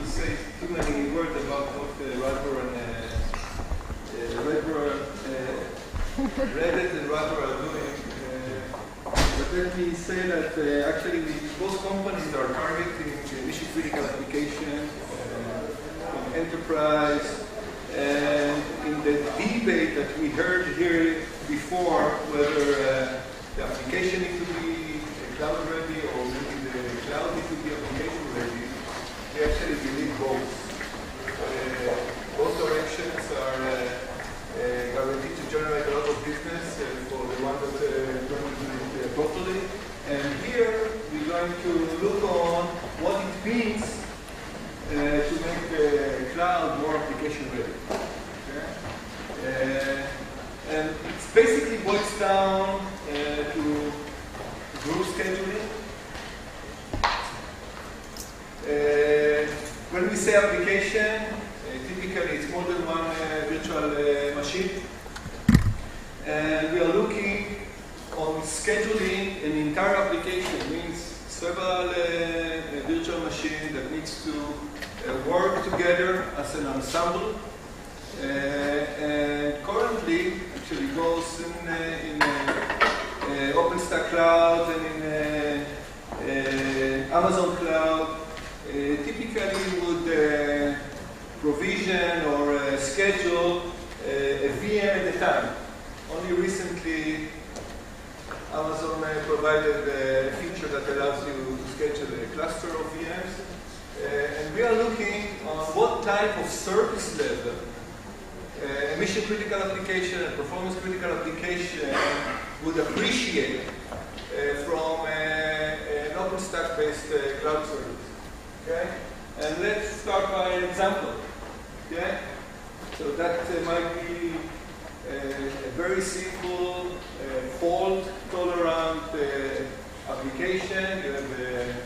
to say too many words about what Radvar and Reddit and Radvar are doing. But let me say that actually both companies are targeting mission-critical applications from enterprise. And in the debate that we heard here before, whether the application needs to be cloud ready or maybe the cloud needs to be application ready, we actually believe both. Both directions are guaranteed to generate a lot of business for the one that don't do it properly. And here we're going to look on what it means to make the cloud more application ready. Okay? And it basically boils down to group scheduling. When we say application, typically it's more than one virtual machine. And we are looking on scheduling an entire application. It means several virtual machines that needs to work together as an ensemble. And currently, actually goes in OpenStack Cloud and in Amazon Cloud. Typically would provision or schedule a VM at a time. Only recently, Amazon provided a feature that allows you to schedule a cluster of VMs. And we are looking on what type of service level a mission-critical application, a performance-critical application would appreciate from an OpenStack-based cloud service. Okay? And let's start by an example. Okay? So that might be a very simple, fault-tolerant application. You have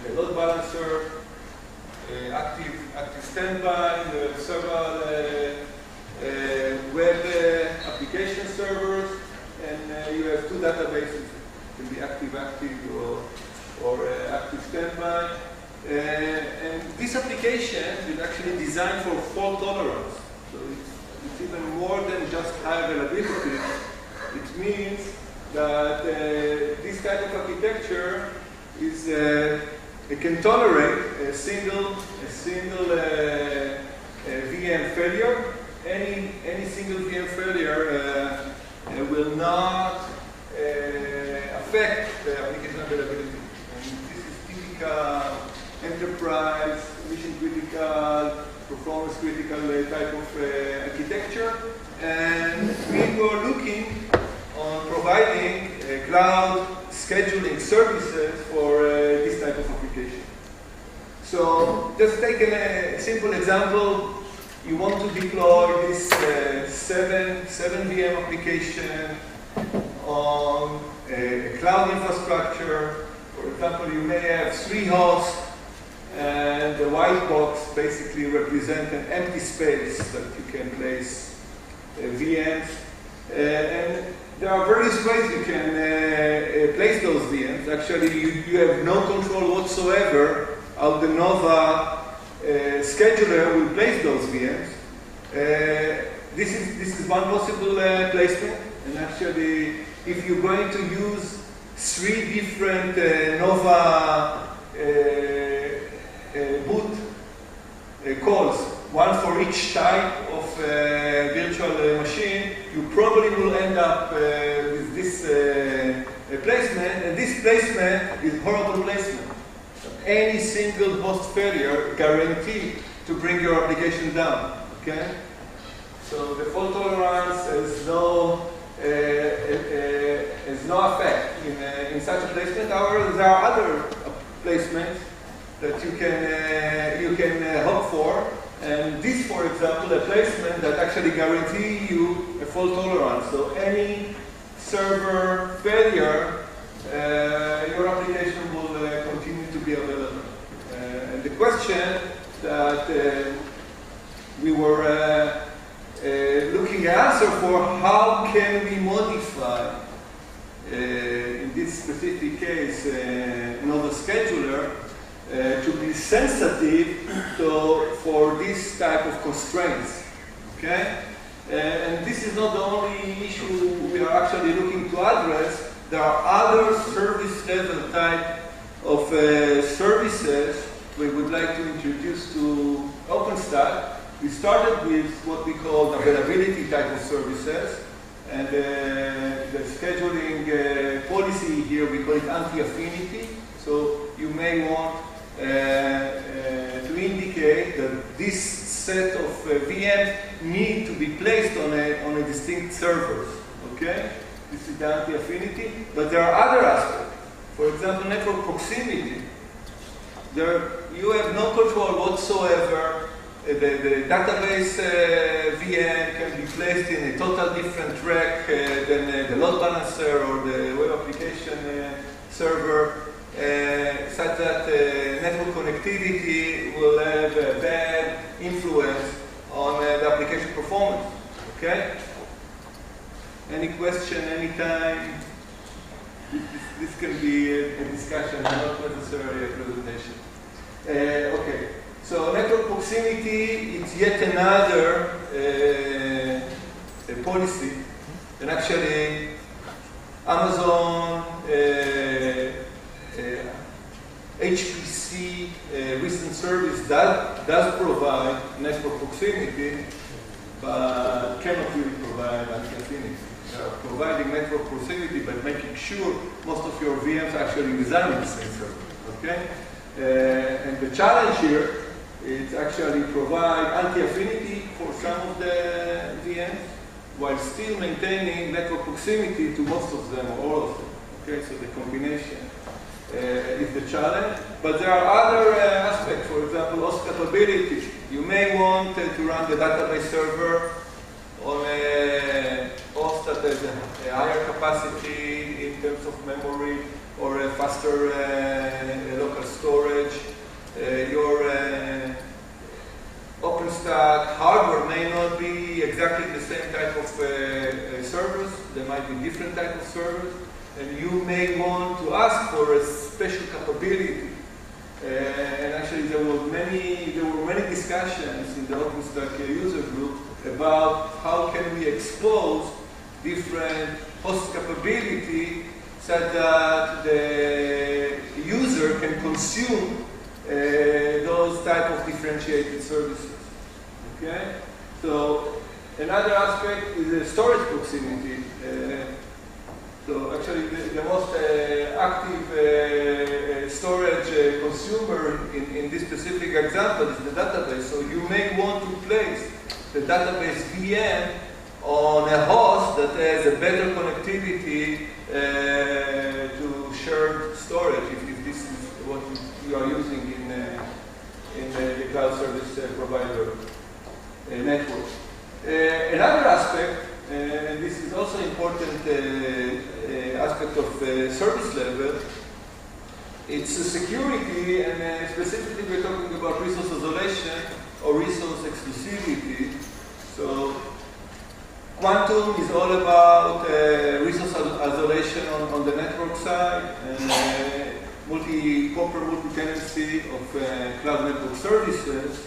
a load balancer, active standby, you have several web application servers, and you have two databases. It can be active or active standby. And this application is actually designed for fault tolerance. So it's even more than just high availability. It means that this type of architecture is it can tolerate a single VM failure. Any single VM failure will not affect the application availability. And this is typical enterprise, mission-critical, performance-critical type of architecture. And we were looking on providing cloud scheduling services for this type of application. So just take a simple example. You want to deploy this 7 VM application on a cloud infrastructure. For example, you may have 3 hosts, and the white box basically represents an empty space that you can place VMs. And there are various ways you can place those VMs. Actually, you have no control whatsoever how the Nova scheduler will place those VMs. This is one possible placement. And actually, if you're going to use 3 different Nova boot calls, one for each type of virtual machine, you probably will end up with this placement. And this placement is horrible placement. Any single host failure guaranteed to bring your application down. Okay? So the fault tolerance has no effect in such a placement. However, there are other placements that you can hope for. And this, for example, a placement that actually guarantees you a fault tolerance. So any server failure, your application will continue to be available. And the question that we were looking at answer for, how can we modify, in this specific case, Nova Scheduler, to be sensitive for this type of constraints. Okay? And this is not the only issue we are actually looking to address. There are other service level type of services we would like to introduce to OpenStack. We started with what we call availability type of services. And the scheduling policy here, we call it anti-affinity. So you may want to indicate that this set of VMs need to be placed on a distinct servers. Okay? This is the anti-affinity. But there are other aspects. For example, network proximity. You have no control whatsoever. The database VM can be placed in a total different rack than the load balancer or the web application server, such that network connectivity will have a bad influence on the application performance. Okay? Any question, anytime? This can be a discussion, not necessarily a presentation. Okay. So network proximity is yet another policy, and actually Amazon, HPC recent service does provide network proximity, but cannot really provide anti-affinity. They are providing network proximity by making sure most of your VMs actually reside in the same server. Okay, and the challenge here is actually provide anti-affinity for some of the VMs while still maintaining network proximity to most of them or all of them. Okay, so the combination is the challenge. But there are other aspects, for example, host capability. You may want to run the database server on a host that has a higher capacity in terms of memory or a faster local storage. Your OpenStack hardware may not be exactly the same type of servers. There might be different type of servers, and you may want to ask for a special capability. And actually, there were many discussions in the OpenStack user group about how can we expose different host capability so that the user can consume those type of differentiated services. Okay? So another aspect is the storage proximity. So actually the most active storage consumer in this specific example is the database. So you may want to place the database VM on a host that has a better connectivity to shared storage, if this is what you are using in the cloud service provider network. Another aspect, and this is also important aspect of service level, it's security, and specifically we're talking about resource isolation or resource exclusivity. So Quantum is all about resource isolation on the network side, and proper multi-tenancy of cloud network services.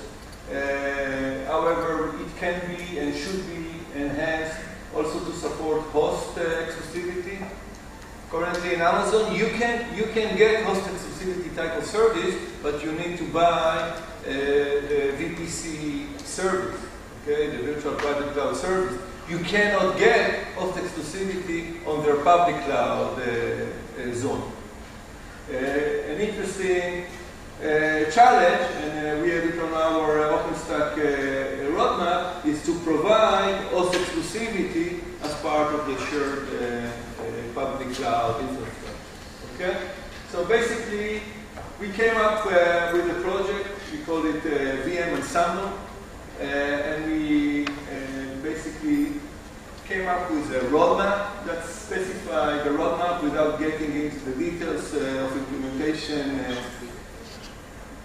However, it can be and should be enhanced also to support host exclusivity. Currently in Amazon, you can get host exclusivity type of service, but you need to buy the VPC service, okay, the virtual private cloud service. You cannot get host exclusivity on their public cloud zone. An interesting challenge, and we have it on our OpenStack roadmap, is to provide host exclusivity as part of the shared public cloud infrastructure. Okay? So basically, we came up with a project, we called it VM Ensemble, and we basically came up with a roadmap that specified the roadmap without getting into the details of implementation.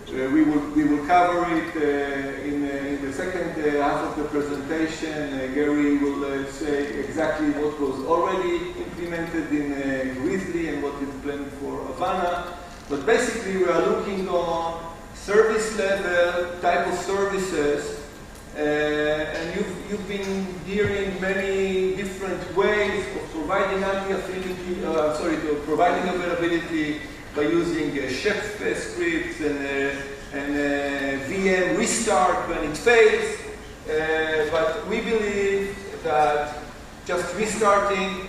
We will cover it in the second half of the presentation. Gary will say exactly what was already implemented in Grizzly and what is planned for Havana. But basically, we are looking on service level type of services, and you've been hearing many different ways of providing providing availability by using Chef scripts and VM restart when it fails. But we believe that just restarting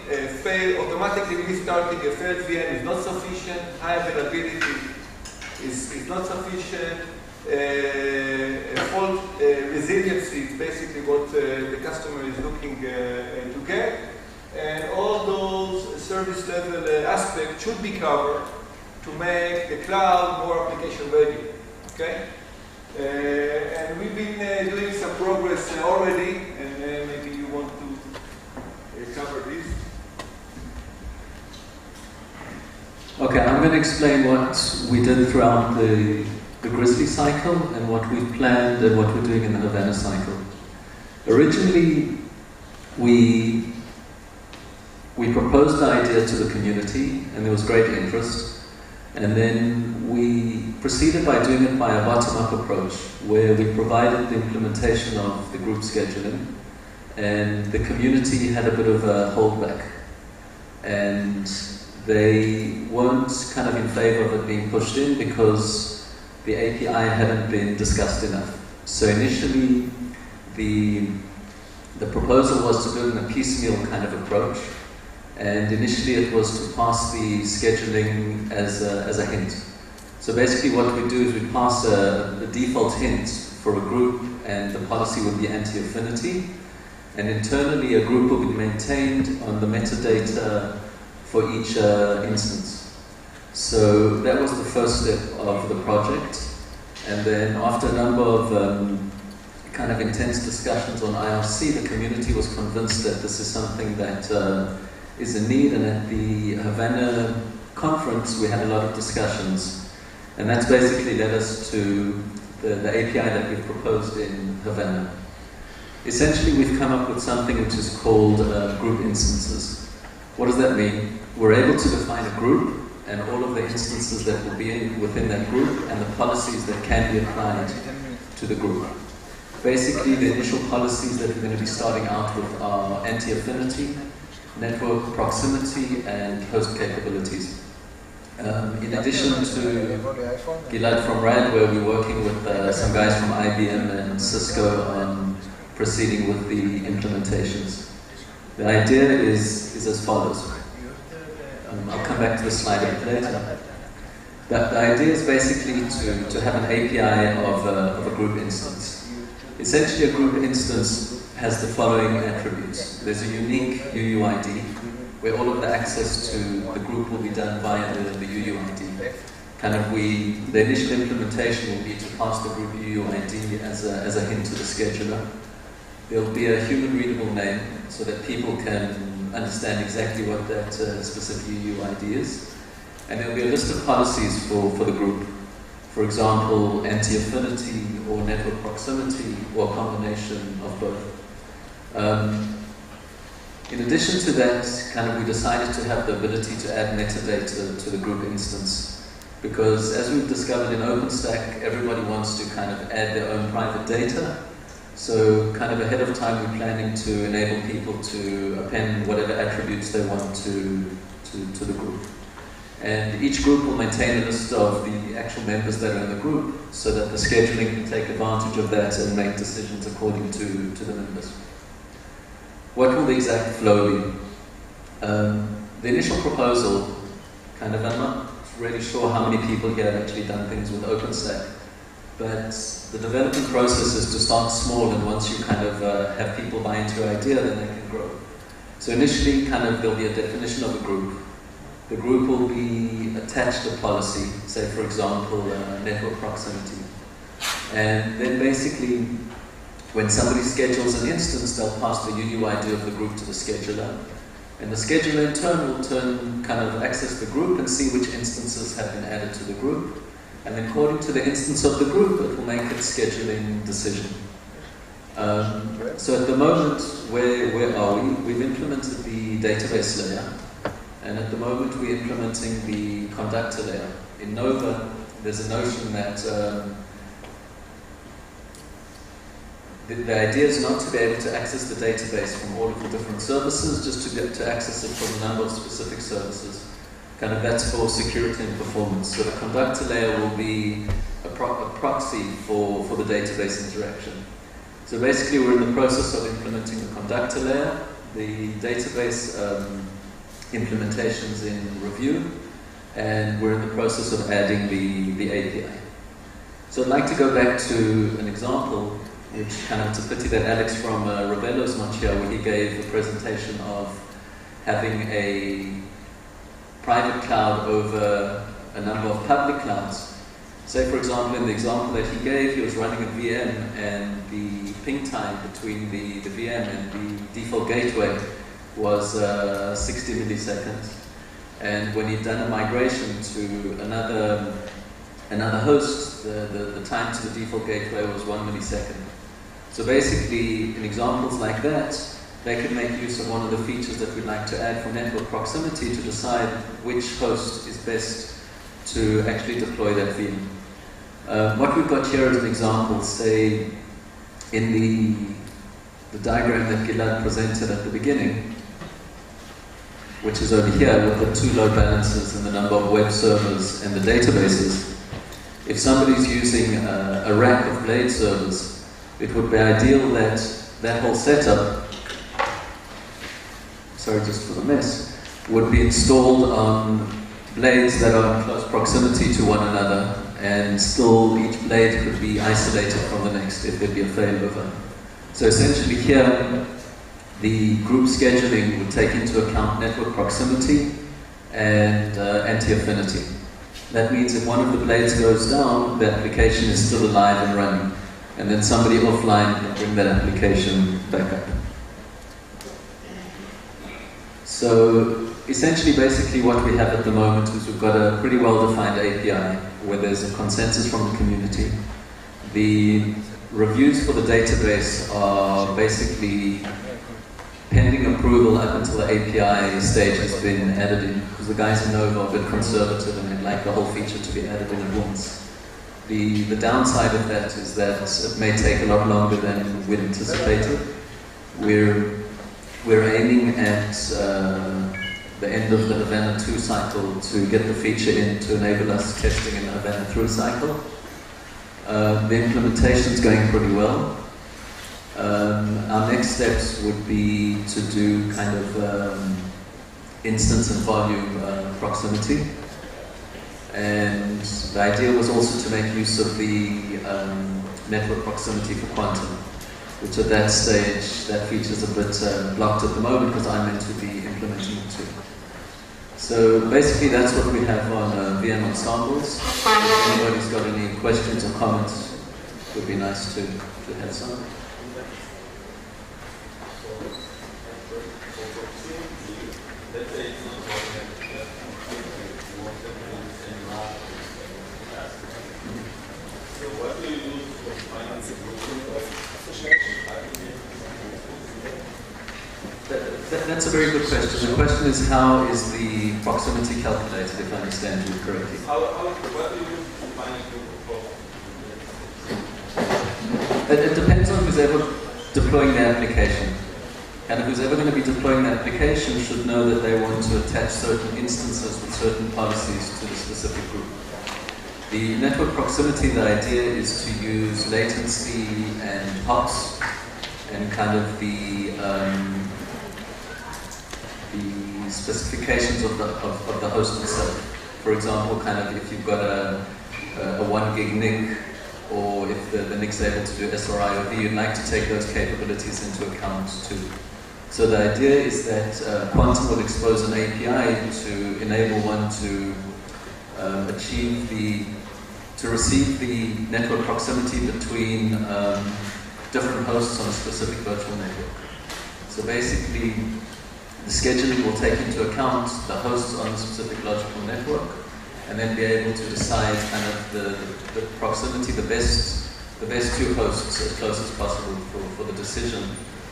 automatically restarting a failed VM is not sufficient. High availability is not sufficient. Fault resiliency is basically what the customer is looking to get. And all those service level aspects should be covered to make the cloud more application ready. Okay? And we've been doing some progress already, and maybe you want to cover this. Okay, I'm going to explain what we did throughout the Grizzly cycle and what we've planned and what we're doing in the Havana cycle. Originally, we proposed the idea to the community, and there was great interest. And then we proceeded by doing it by a bottom-up approach, where we provided the implementation of the group scheduling, and the community had a bit of a holdback. And they weren't kind of in favor of it being pushed in because the API hadn't been discussed enough. So initially, the proposal was to do it in a piecemeal kind of approach. And initially it was to pass the scheduling as a hint. So basically what we do is we pass a default hint for a group, and the policy would be anti-affinity. And internally a group will be maintained on the metadata for each instance. So that was the first step of the project. And then after a number of kind of intense discussions on IRC, the community was convinced that this is something that is a need, and at the Havana conference we had a lot of discussions, and that's basically led us to the API that we've proposed in Havana. Essentially we've come up with something which is called group instances. What does that mean? We're able to define a group and all of the instances that will be within that group and the policies that can be applied to the group. Basically the initial policies that we're going to be starting out with are anti-affinity, network proximity, and host capabilities. In addition to Gilad from RAD, where we're working with some guys from IBM and Cisco on proceeding with the implementations. The idea is as follows. I'll come back to the slide a bit later. But the idea is basically to have an API of a group instance. Essentially a group instance has the following attributes. There's a unique UUID, where all of the access to the group will be done via the UUID. Kind of the initial implementation will be to pass the group UUID as a hint to the scheduler. There will be a human readable name so that people can understand exactly what that specific UUID is. And there will be a list of policies for the group. For example, anti-affinity or network proximity, or a combination of both. In addition to that, we decided to have the ability to add metadata to the group instance, because as we've discovered in OpenStack, everybody wants to kind of add their own private data. So kind of ahead of time, we're planning to enable people to append whatever attributes they want to the group. And each group will maintain a list of the actual members that are in the group, so that the scheduling can take advantage of that and make decisions according to the members. What will the exact flow be? The initial proposal, I'm not really sure how many people here have actually done things with OpenStack, but the development process is to start small, and once you have people buy into your idea, then they can grow. So initially, there'll be a definition of a group. The group will be attached to policy, say for example, network proximity. And then basically, when somebody schedules an instance, they'll pass the UUID of the group to the scheduler. And the scheduler in turn will access the group and see which instances have been added to the group. And then according to the instance of the group, it will make its scheduling decision. So at the moment, where are we? We've implemented the database layer. And at the moment, we're implementing the conductor layer. in Nova, there's a notion that the idea is not to be able to access the database from all of the different services, just to get to access it from a number of specific services. Kind of that's for security and performance. So the conductor layer will be a proxy for the database interaction. So basically we're in the process of implementing the conductor layer. The database implementation's in review, and we're in the process of adding the API. So I'd like to go back to an example, which kind of, it's a pity that Alex from Rebello's not here, where he gave a presentation of having a private cloud over a number of public clouds. Say, for example, in the example that he gave, he was running a VM, and the ping time between the VM and the default gateway was 60 milliseconds. And when he'd done a migration to another host, the time to the default gateway was 1 millisecond. So basically, in examples like that, they could make use of one of the features that we'd like to add for network proximity to decide which host is best to actually deploy that VM. What we've got here as an example, say, in the diagram that Gilad presented at the beginning, which is over here with the two load balancers and the number of web servers and the databases. If somebody's using a rack of blade servers, it would be ideal that that whole setup, sorry just for the mess, would be installed on blades that are in close proximity to one another, and still each blade could be isolated from the next if there'd be a failover. So essentially here, the group scheduling would take into account network proximity and anti-affinity. That means if one of the blades goes down, the application is still alive and running, and then somebody offline can bring that application back up. So essentially, basically what we have at the moment is we've got a pretty well-defined API where there's a consensus from the community. The reviews for the database are basically pending approval up until the API stage has been added in, because the guys in Nova are a bit conservative and they'd like the whole feature to be added in at once. The downside of that is that it may take a lot longer than we'd anticipated. We're aiming at the end of the Havana 2 cycle to get the feature in to enable us testing in the Havana 3 cycle. The implementation's going pretty well. Our next steps would be to do kind of instance and volume proximity. And the idea was also to make use of the network proximity for quantum, which at that stage, that feature is a bit blocked at the moment because I'm meant to be implementing it too. So basically that's what we have on VM ensembles. If anybody's got any questions or comments, it would be nice to have some. That's a very good question. The question is, how is the proximity calculated, if I understand you correctly? What do you define It depends on who's ever deploying the application. And who's ever going to be deploying the application should know that they want to attach certain instances with certain policies to the specific group. The network proximity, the idea is to use latency and hops and kind of the specifications of the host itself. For example, kind of if you've got a 1 gig NIC, or if the NIC's able to do SRI or V, you'd like to take those capabilities into account too. So the idea is that Quantum will expose an API to enable one to to receive the network proximity between different hosts on a specific virtual network. So basically, the scheduling will take into account the hosts on a specific logical network, and then be able to decide kind of the proximity, the best two hosts as close as possible for the decision,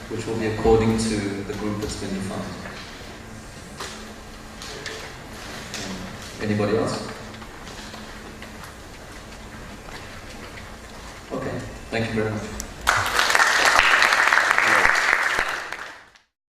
which will be according to the group that's been defined. Anybody else? Thank you very much.